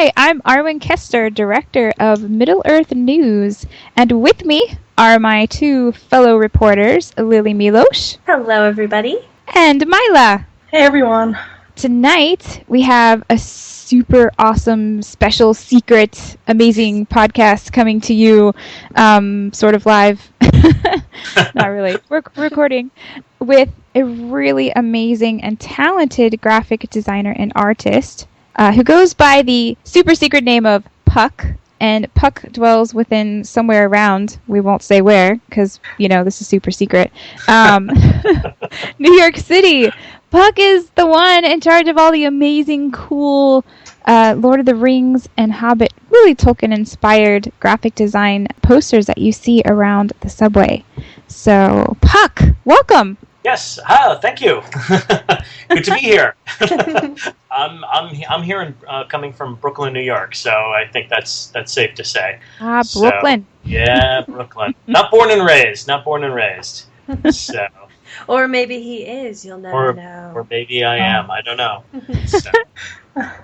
Hi, I'm Arwen Kester, Director of Middle-earth News, and with me are my two fellow reporters, Lily Milosh. Hello, everybody. And Mila. Hey, everyone. Tonight, we have a super awesome, special, secret, amazing podcast coming to you, sort of live. Not really. We're recording with a really amazing and talented graphic designer and artist who goes by the super secret name of Puck. And Puck dwells within somewhere around, we won't say where, because, this is super secret, New York City. Puck is the one in charge of all the amazing, cool Lord of the Rings and Hobbit, really Tolkien-inspired graphic design posters that you see around the subway. So, Puck, welcome! Yes, thank you. Good to be here. I'm here coming from Brooklyn, New York, so I think that's safe to say. Brooklyn. So, yeah, Brooklyn. Not born and raised. So. Or maybe he is. You'll never know. Or maybe I am. I don't know. So.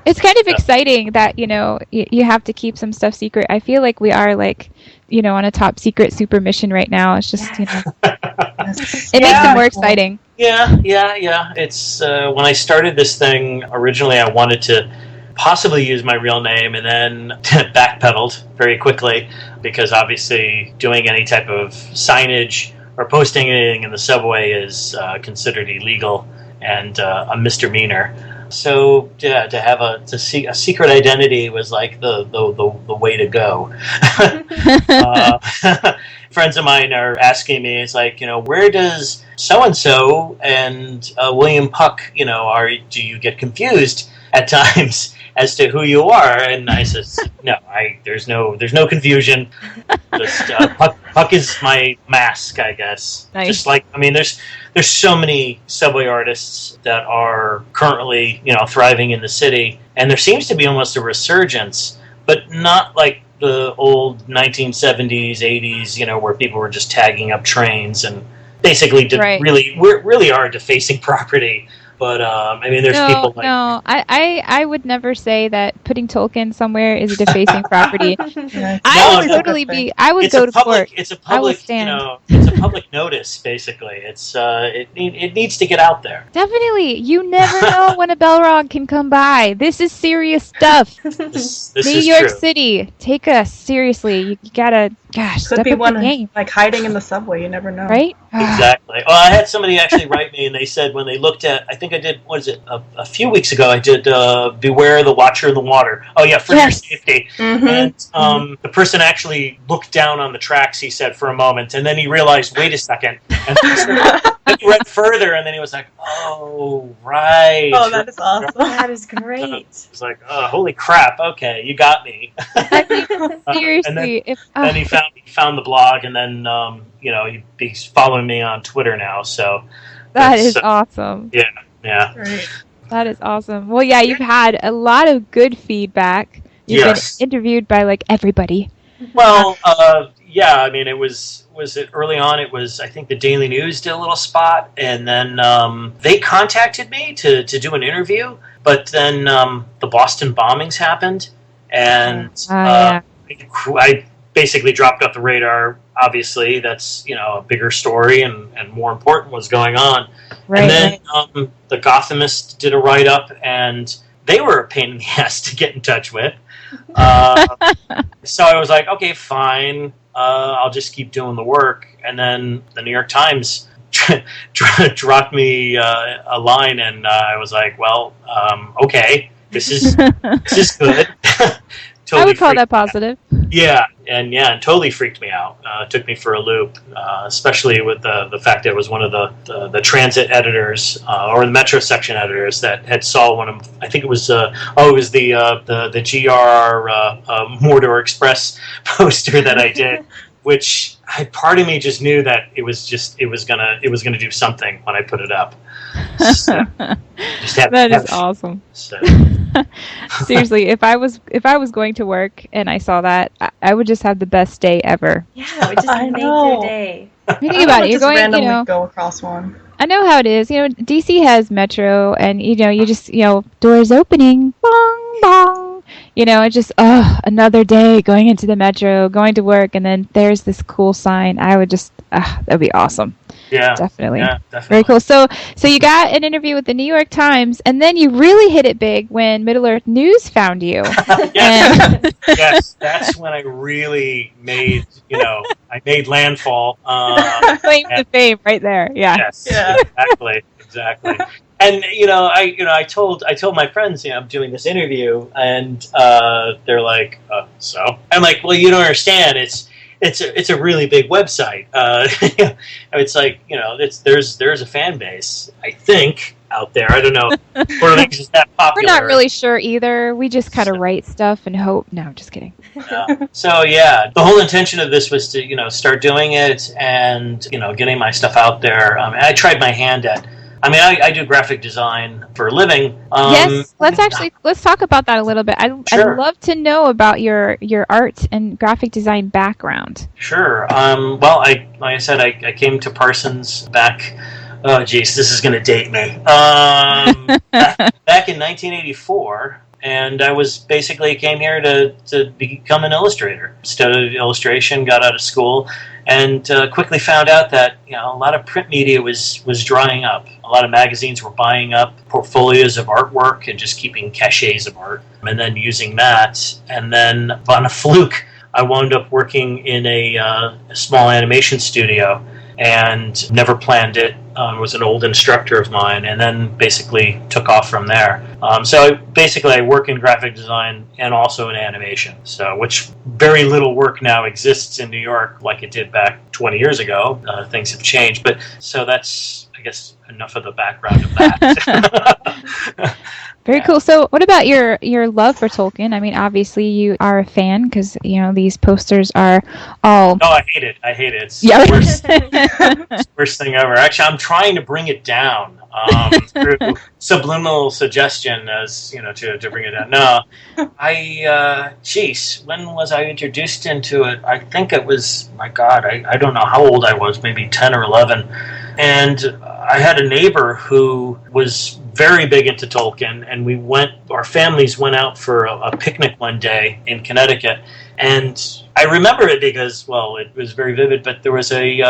It's kind of exciting that, you have to keep some stuff secret. I feel like we are on a top secret super mission right now. It's just, it makes it more exciting. Yeah. It's when I started this thing, originally I wanted to possibly use my real name and then backpedaled very quickly because obviously doing any type of signage or posting anything in the subway is considered illegal and a misdemeanor. So to have a secret identity was like the way to go. Friends of mine are asking me, it's like, where does so and William Puck, do you get confused at times as to who you are? And I says, no, there's no confusion. Just Puck is my mask, I guess. Nice. Just like, there's so many subway artists that are currently, thriving in the city, and there seems to be almost a resurgence, but not like the old 1970s, 80s, where people were just tagging up trains and basically really are defacing property. But there's people like I would never say that putting Tolkien somewhere is a defacing property. I would go to court. It's a public, it's a public notice. Basically, it needs to get out there. Definitely, you never know when a Balrog can come by. This is serious stuff. This New is York true. City, take us seriously. You gotta, Could be step up one the game. like hiding in the subway. You never know, right? Exactly. Well, I had somebody actually write me, and they said when they looked at, I think I did, a few weeks ago, I did Beware the Watcher in the Water. Oh, yeah, for your safety. Mm-hmm. And the person actually looked down on the tracks, he said, for a moment, and then he realized, wait a second. And then he read further, and then he was like, oh, right. Oh, that is awesome. That is great. It's like, oh, holy crap, okay, you got me. Seriously. Then he found the blog, and then, he's following me on Twitter now, so. That is awesome. Yeah. Right. That is awesome. Well, yeah, you've had a lot of good feedback. You've been interviewed by, everybody. Well, it was it early on, it was, I think the Daily News did a little spot, and then they contacted me to do an interview, but then the Boston bombings happened, and I basically dropped off the radar. Obviously, that's, a bigger story and more important was going on. Right, and then the Gothamist did a write-up, and they were a pain in the ass to get in touch with. So I was like, okay, fine. I'll just keep doing the work. And then the New York Times dropped me a line, and I was like, well, okay, this is good. I would call that positive. Yeah, and totally freaked me out. Took me for a loop, especially with the fact that it was one of the transit editors or the metro section editors that had saw one of, I think it was the J.R.R. Mordor Express poster that I did, which part of me just knew that it was gonna do something when I put it up. So, that is awesome. So. Seriously, if I was going to work and I saw that, I would just have the best day ever. Yeah, it would just make your day. Think about it. You're going, randomly go across one. I know how it is. DC has Metro, and you just doors opening, bong bong. It's just, another day going into the metro, going to work, and then there's this cool sign. I would just, that'd be awesome. Yeah, definitely. Yeah, definitely. Very cool. So you got an interview with the New York Times, and then you really hit it big when Middle Earth News found you. Yes. Yes, that's when I really made, I made landfall. Claim to fame right there. Yeah. Yes, exactly. And I told my friends, I'm doing this interview, and they're like, so I'm like, well, you don't understand. It's a really big website. It's like there's a fan base, I think, out there. I don't know. Or like just that popular. We're not really sure either. We just kind of write stuff and hope. No, just kidding. So the whole intention of this was to start doing it and getting my stuff out there. I tried my hand at. I do graphic design for a living. Yes, let's talk about that a little bit. Sure. I'd love to know about your art and graphic design background. Sure. Well, like I said, I came to Parsons back. Oh, geez, this is going to date me. Back in 1984. And I came here to become an illustrator. Studied illustration, got out of school, and quickly found out that a lot of print media was drying up. A lot of magazines were buying up portfolios of artwork and just keeping caches of art, and then using that. And then on a fluke, I wound up working in a small animation studio, and never planned it. Was an old instructor of mine, and then basically took off from there. So I work in graphic design and also in animation. So, which very little work now exists in New York like it did back 20 years ago. Things have changed, but so that's, I guess, enough of the background of that. Very cool. So what about your love for Tolkien? Obviously you are a fan because, these posters are all... No, I hate it. It's the worst thing ever. Actually, I'm trying to bring it down through subliminal suggestion as, to bring it down. No, when was I introduced into it? I think it was, my God, I don't know how old I was, maybe 10 or 11. And I had a neighbor who was very big into Tolkien, and our families went out for a picnic one day in Connecticut, and I remember it because, well, it was very vivid, but there was a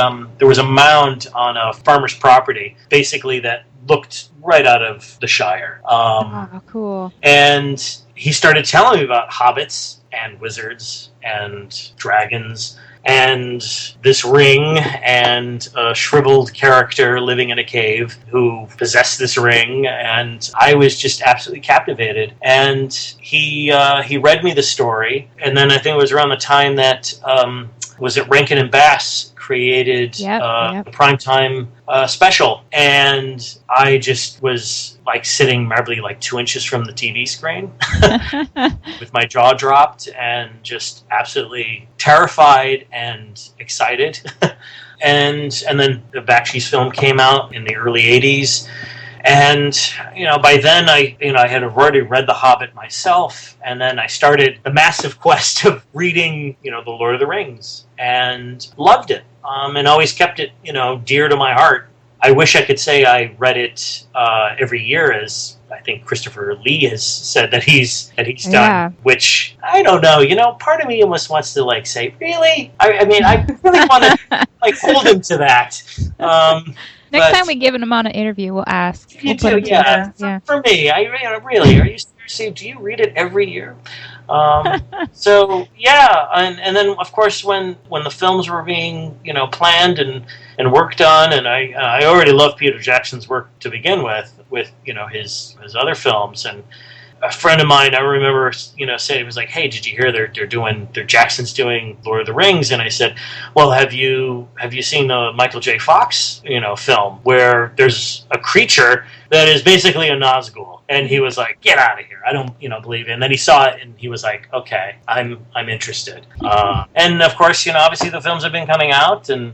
mound on a farmer's property, basically, that looked right out of the Shire. Oh, cool. And he started telling me about hobbits and wizards and dragons and this ring and a shriveled character living in a cave who possessed this ring, and I was just absolutely captivated. And he read me the story, and then I think it was around the time that was it Rankin and Bass created a primetime special, and I just was like sitting probably like 2 inches from the TV screen with my jaw dropped and just absolutely terrified and excited. and then the Bakshi's film came out in the early 80s. And, by then I had already read The Hobbit myself, and then I started the massive quest of reading, The Lord of the Rings, and loved it, and always kept it, dear to my heart. I wish I could say I read it every year, as I think Christopher Lee has said that he's done, which I don't know. Part of me almost wants to say, really? I really want to hold him to that. Next time we give him on an interview, we'll ask. For me, really, are you seriously? Do you read it every year? And then of course when the films were being planned and worked on, and I already loved Peter Jackson's work to begin with his other films. And a friend of mine, I remember, said, it was like, hey, did you hear Jackson's doing Lord of the Rings? And I said, well, have you seen the Michael J. Fox, film where there's a creature that is basically a Nazgul? And he was like, get out of here. I don't, believe it. And then he saw it and he was like, okay, I'm interested. And of course, obviously the films have been coming out, and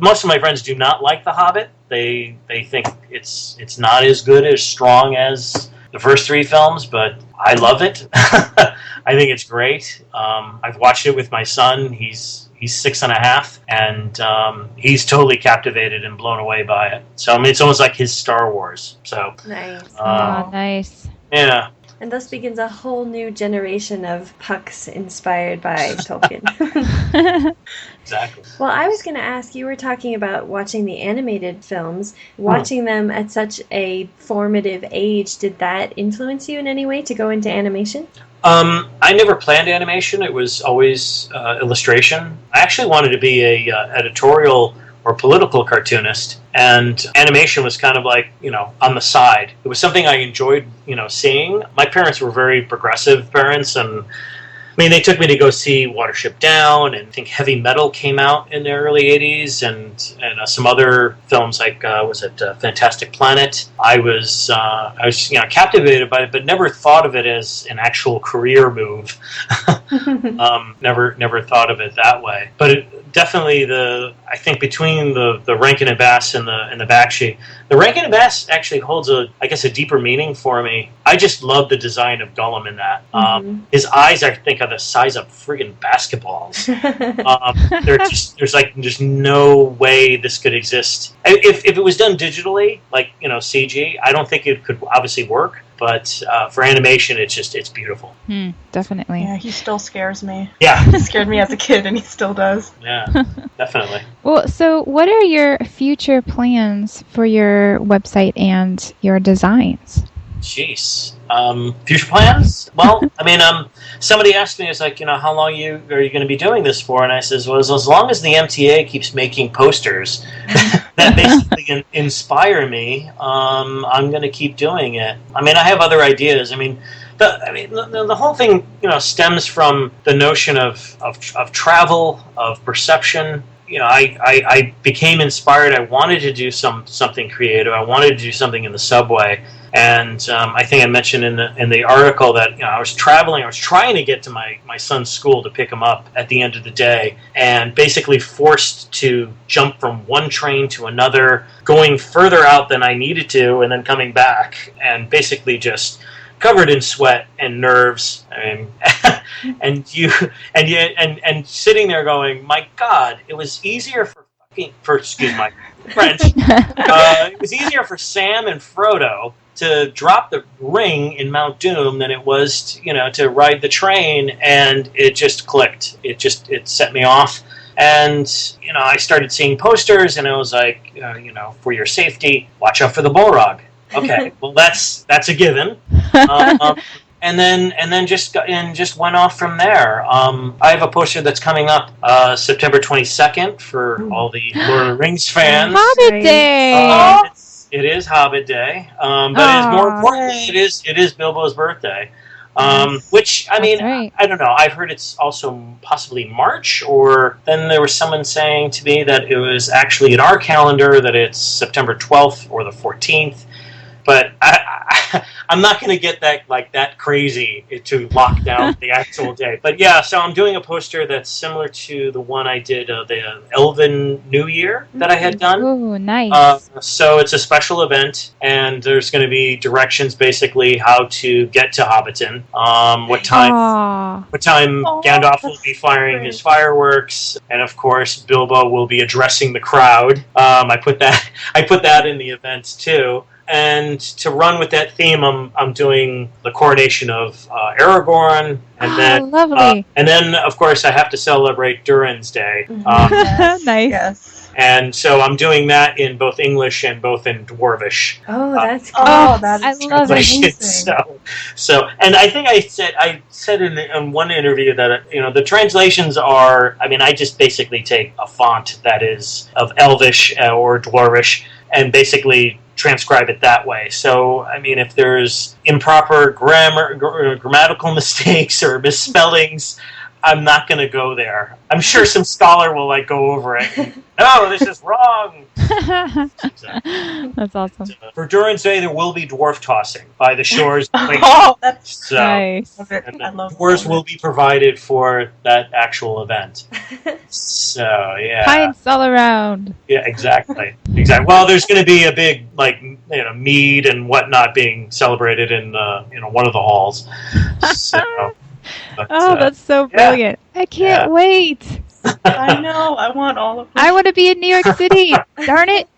most of my friends do not like The Hobbit. They think it's not as good, as strong as the first 3 films, but I love it. I think it's great. I've watched it with my son. He's 6.5, and he's totally captivated and blown away by it. So it's almost like his Star Wars. So nice. Nice. Yeah. And thus begins a whole new generation of pucks inspired by Tolkien. Exactly. Well, I was going to ask, you were talking about watching the animated films. Watching them at such a formative age, did that influence you in any way to go into animation? I never planned animation. It was always illustration. I actually wanted to be a editorial or political cartoonist, and animation was kind of like, on the side. It was something I enjoyed, seeing. My parents were very progressive parents, and they took me to go see Watership Down, and I think Heavy Metal came out in the early 80s, and some other films like, Fantastic Planet. I was captivated by it, but never thought of it as an actual career move. Never thought of it that way. But definitely I think between the Rankin and Bass and the Bakshi, the Rankin and Bass actually holds a deeper meaning for me. I just love the design of Gollum in that. His eyes, I think, are the size of friggin' basketballs. There's no way this could exist. If it was done digitally, like, CG, I don't think it could obviously work. But for animation, it's beautiful. Definitely. Yeah, he still scares me. Yeah. He scared me as a kid, and he still does. Yeah, definitely. Well, so what are your future plans for your website and your designs? Jeez. Future plans? Well, somebody asked me, it's like, how long are you going to be doing this for? And I says, well, as long as the MTA keeps making posters that basically inspire me, I'm going to keep doing it. I have other ideas. The whole thing, stems from the notion of travel, of perception. I became inspired. I wanted to do something creative. I wanted to do something in the subway. And I think I mentioned in the article that I was traveling. I was trying to get to my son's school to pick him up at the end of the day, and basically forced to jump from one train to another, going further out than I needed to, and then coming back, and basically just covered in sweat and nerves. And sitting there going, my God, it was easier excuse my French. It was easier for Sam and Frodo to drop the ring in Mount Doom than it was to ride the train, and it just clicked. It set me off. And I started seeing posters, and it was like, for your safety, watch out for the Balrog. Okay, well that's a given. And then just went off from there. I have a poster that's coming up September 22nd for all the Lord of the Rings fans. Hobbit Day! It is Hobbit Day, but it's more importantly, it is Bilbo's birthday. Which, right. I don't know. I've heard it's also possibly March, or then there was someone saying to me that it was actually in our calendar that it's September 12th or the 14th. But I'm not going to get that crazy to lock down the actual day. But yeah, so I'm doing a poster that's similar to the one I did, the Elven New Year that I had done. Oh, nice. So it's a special event, and there's going to be directions basically how to get to Hobbiton, what time Gandalf will be firing his fireworks, and of course Bilbo will be addressing the crowd. I put that in the event too. And to run with that theme, I'm doing the coronation of Aragorn, and then of course I have to celebrate Durin's Day. Nice. Yes. And so I'm doing that in both English and both in Dwarvish. Oh, that's cool. That is I love it. So, and I think I said in one interview that the translations are. I just basically take a font that is of Elvish or Dwarvish and basically transcribe it that way. So, if there's improper grammatical mistakes or misspellings, I'm not going to go there. I'm sure some scholar will go over it. And, no, this is wrong. That's awesome. For Durin's Day, there will be dwarf tossing by the shores. That's nice. I love dwarves will be provided for that actual event. So, yeah. Pints all around. Yeah, exactly. Well, there's going to be a big, mead and whatnot being celebrated in one of the halls. So, but, that's so brilliant. I can't wait. I know. I want all of them. I want to be in New York City. Darn it.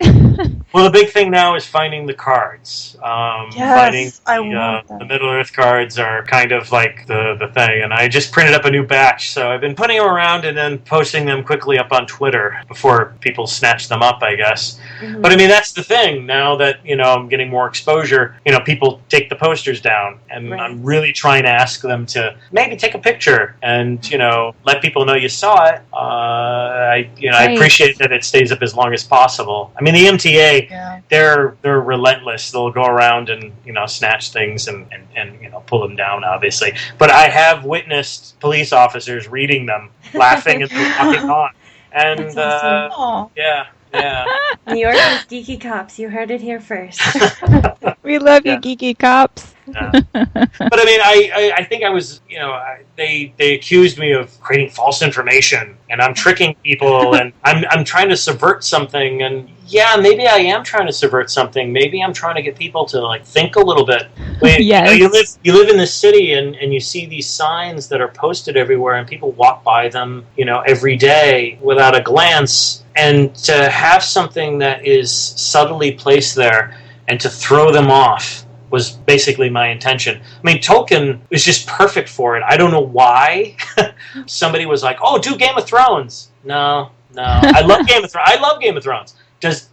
Well, the big thing now is finding the cards. Yes, I want them. The Middle Earth cards are kind of like the thing, and I just printed up a new batch, so I've been putting them around and then posting them quickly up on Twitter before people snatch them up, I guess. Mm-hmm. But I mean, that's the thing. Now that, I'm getting more exposure, people take the posters down, and right. I'm really trying to ask them to maybe take a picture and, let people know you saw it. I appreciate that it stays up as long as possible. I mean, the MTA, they're relentless. They'll go around and, snatch things and pull them down, obviously. But I have witnessed police officers reading them, laughing and walking on. And, awesome. Yeah. New York is geeky cops. You heard it here first. We love you, geeky cops. Yeah. But I mean, I think I was, they accused me of creating false information, and I'm tricking people, and I'm trying to subvert something, and yeah, maybe I am trying to subvert something. Maybe I'm trying to get people to think a little bit. Yes. You live in this city, and you see these signs that are posted everywhere, and people walk by them, every day without a glance, and to have something that is subtly placed there and to throw them off was basically my intention. I mean, Tolkien is just perfect for it. I don't know why. Somebody was like, "Oh, do Game of Thrones." No. I love Game of Thrones.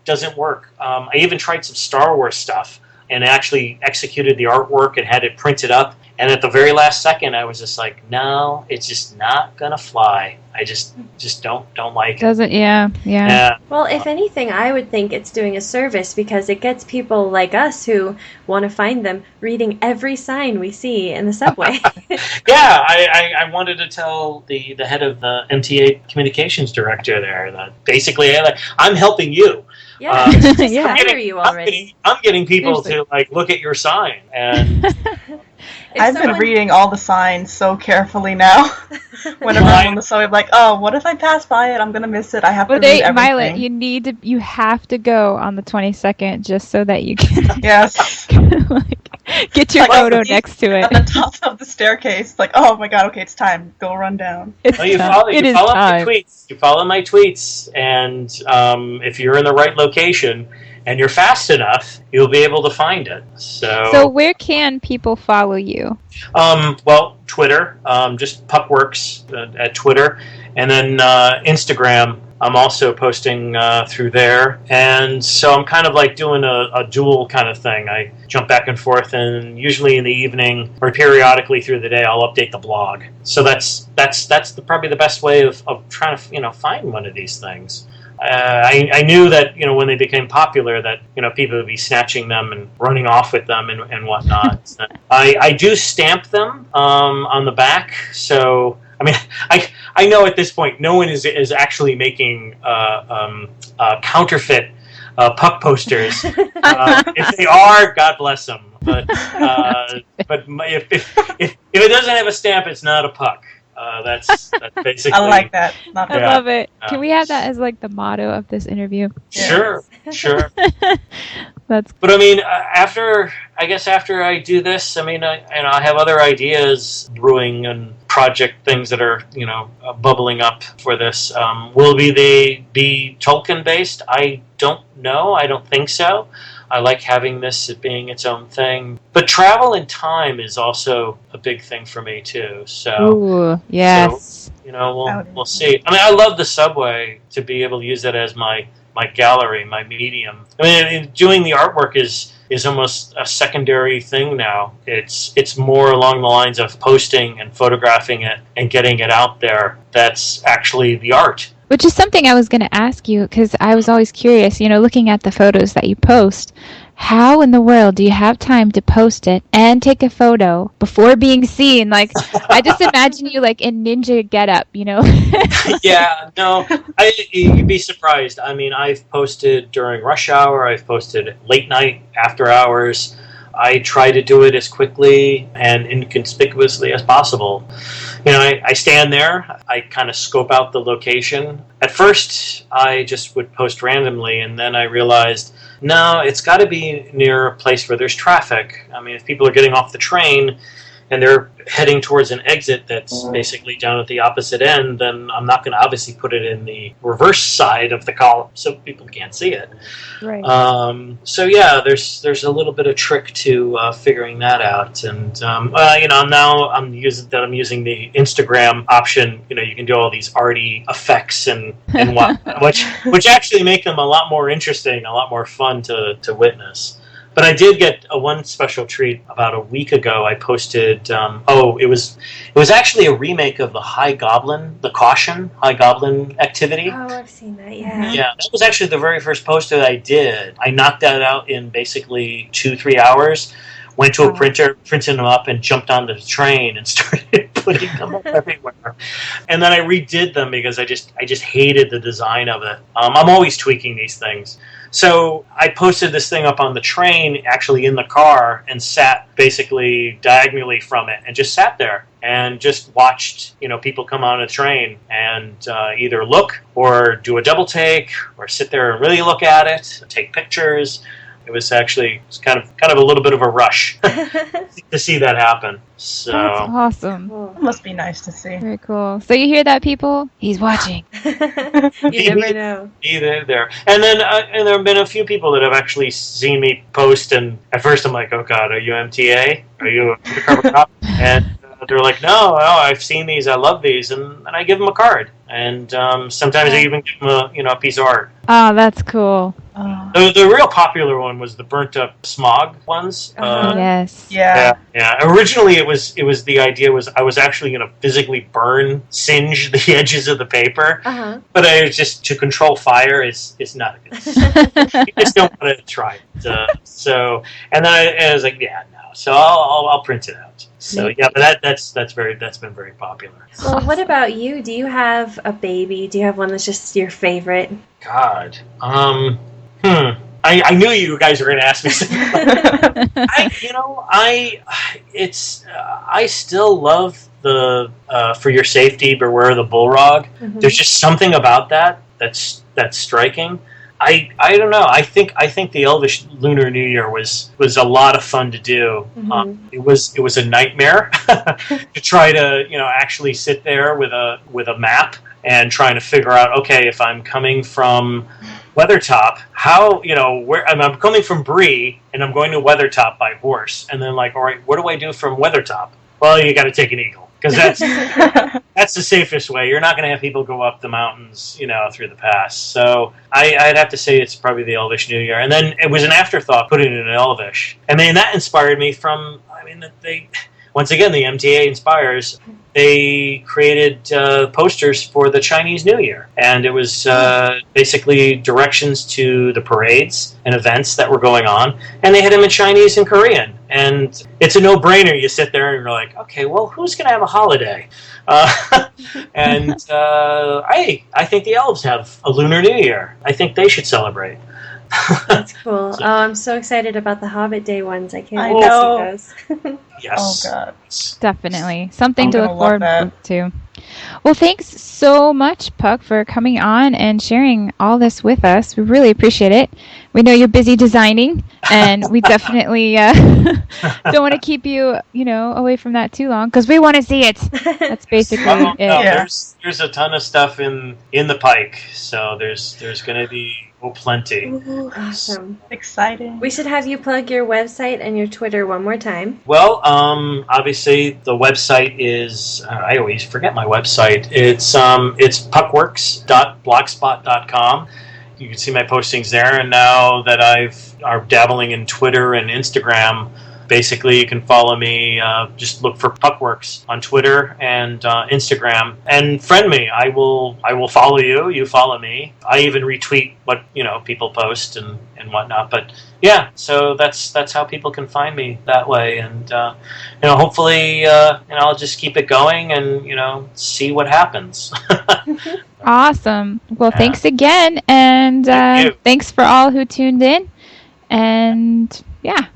Doesn't work. I even tried some Star Wars stuff and actually executed the artwork and had it printed up. And at the very last second, I was just like, "No, it's just not gonna fly. I just don't like it." Doesn't yeah. Well, if anything, I would think it's doing a service because it gets people like us who want to find them reading every sign we see in the subway. Yeah, I wanted to tell the head of the MTA communications director there that basically I'm helping you. Yeah, I'm getting people to look at your sign, and I've been reading all the signs so carefully now. Whenever I'm on the subway, I'm like, "Oh, what if I pass by it? I'm gonna miss it. I have to read everything." Mylett, you have to go on the 22nd just so that you can yes get your photo next to it at the top of the staircase. Like, oh my god, okay, it's time. Go run down. You follow my tweets. You follow my tweets, and if you're in the right location and you're fast enough, you'll be able to find it. So where can people follow you? Well, Twitter, just PuckWorks at Twitter, and then Instagram. I'm also posting through there, and so I'm kind of doing a dual kind of thing. I jump back and forth, and usually in the evening or periodically through the day, I'll update the blog. So that's probably the best way of trying to find one of these things. I knew that when they became popular that people would be snatching them and running off with them and whatnot. I do stamp them on the back, so I mean I know at this point no one is actually making counterfeit puck posters. If they are, God bless them. But if it doesn't have a stamp, it's not a puck. That's basically. I like that. I love it. Can we have that as the motto of this interview? Sure. That's. But I mean, after I do this, I mean, I have other ideas brewing and project things that are bubbling up for this. Will they be Tolkien based? I don't know. I don't think so. I like having this being its own thing. But travel in time is also a big thing for me, too. So, ooh, yes. So, we'll see. I mean, I love the subway to be able to use that as my gallery, my medium. I mean, doing the artwork is almost a secondary thing now. It's more along the lines of posting and photographing it and getting it out there. That's actually the art. Which is something I was going to ask you, because I was always curious, looking at the photos that you post, how in the world do you have time to post it and take a photo before being seen? I just imagine you in ninja getup, Yeah, no, you'd be surprised. I mean, I've posted during rush hour, I've posted late night, after hours. I try to do it as quickly and inconspicuously as possible. I stand there, I kind of scope out the location. At first, I just would post randomly, and then I realized, no, it's got to be near a place where there's traffic. I mean, if people are getting off the train, and they're heading towards an exit that's basically down at the opposite end, then I'm not going to obviously put it in the reverse side of the column so people can't see it. Right. So yeah, there's a little bit of trick to figuring that out, and now I'm using the Instagram option. You can do all these arty effects and whatnot, which actually make them a lot more interesting, a lot more fun to witness. But I did get one special treat about a week ago. I posted. It was actually a remake of the the Caution High Goblin activity. Oh, I've seen that. Yeah. Yeah, that was actually the very first post that I did. I knocked that out in basically 2-3 hours. Went to a printer, printed them up, and jumped on the train and started putting them up everywhere. And then I redid them because I just hated the design of it. I'm always tweaking these things. So I posted this thing up on the train, actually in the car, and sat basically diagonally from it, and just sat there and just watched, people come on a train and either look or do a double take or sit there and really look at it, take pictures. It was actually kind of a little bit of a rush to see that happen. So that's awesome. It must be nice to see. Very cool. So you hear that, people? He's watching. You never know. Either there, and then and there have been a few people that have actually seen me post, and at first I'm like, "Oh God, are you MTA? Are you a undercover cop?" And they're like, no, I've seen these, I love these, and I give them a card, and sometimes I even give them a piece of art. Oh, that's cool. The real popular one was the burnt up smog ones. Yes. Yeah. Originally, it was the idea was I was actually going to physically singe the edges of the paper, but I just to control fire is not a good. You just don't want to try it. So and then I was like, yeah, no. So I'll print it out. So yeah, but that's been very popular. Well, what about you? Do you have a baby? Do you have one that's just your favorite? God. I knew you guys were going to ask me something. I still love the For Your Safety, Beware the Bullrog. Mm-hmm. There's just something about that's striking. I don't know. I think the Elvish Lunar New Year was a lot of fun to do. Mm-hmm. It was a nightmare to try to actually sit there with a map and trying to figure out, okay, if I'm coming from Weathertop, how where I'm coming from Bree and I'm going to Weathertop by horse, and then all right, what do I do from Weathertop? Well, you got to take an eagle because that's the safest way. You're not going to have people go up the mountains, through the pass. So I'd have to say it's probably the Elvish New Year, and then it was an afterthought putting it in Elvish, and then that inspired me from. Once again, the MTA inspires. They created posters for the Chinese New Year, and it was basically directions to the parades and events that were going on, and they had them in Chinese and Korean. And it's a no-brainer. You sit there and you're like, okay, well, who's going to have a holiday? And I think the elves have a Lunar New Year. I think they should celebrate. That's cool. I'm so excited about the Hobbit Day ones. I can't wait to see those. Yes. Oh, God. Definitely. Something to look forward to. Well, thanks so much, Puck, for coming on and sharing all this with us. We really appreciate it. We know you're busy designing, and we definitely don't want to keep you, away from that too long, because we want to see it. That's basically it. No, there's a ton of stuff in the pike, so there's going to be plenty. Ooh, awesome. Exciting. We should have you plug your website and your Twitter one more time. Well, obviously the website is I always forget my website. It's puckworks.blogspot.com. You can see my postings there, and now that I'm dabbling in Twitter and Instagram, basically you can follow me, just look for PuckWorks on Twitter and Instagram, and friend me. I will follow you, you follow me. I even retweet what people post and whatnot. But yeah, so that's how people can find me that way, and hopefully I'll just keep it going and see what happens. Awesome. Well, thanks again, and thanks for all who tuned in, and yeah.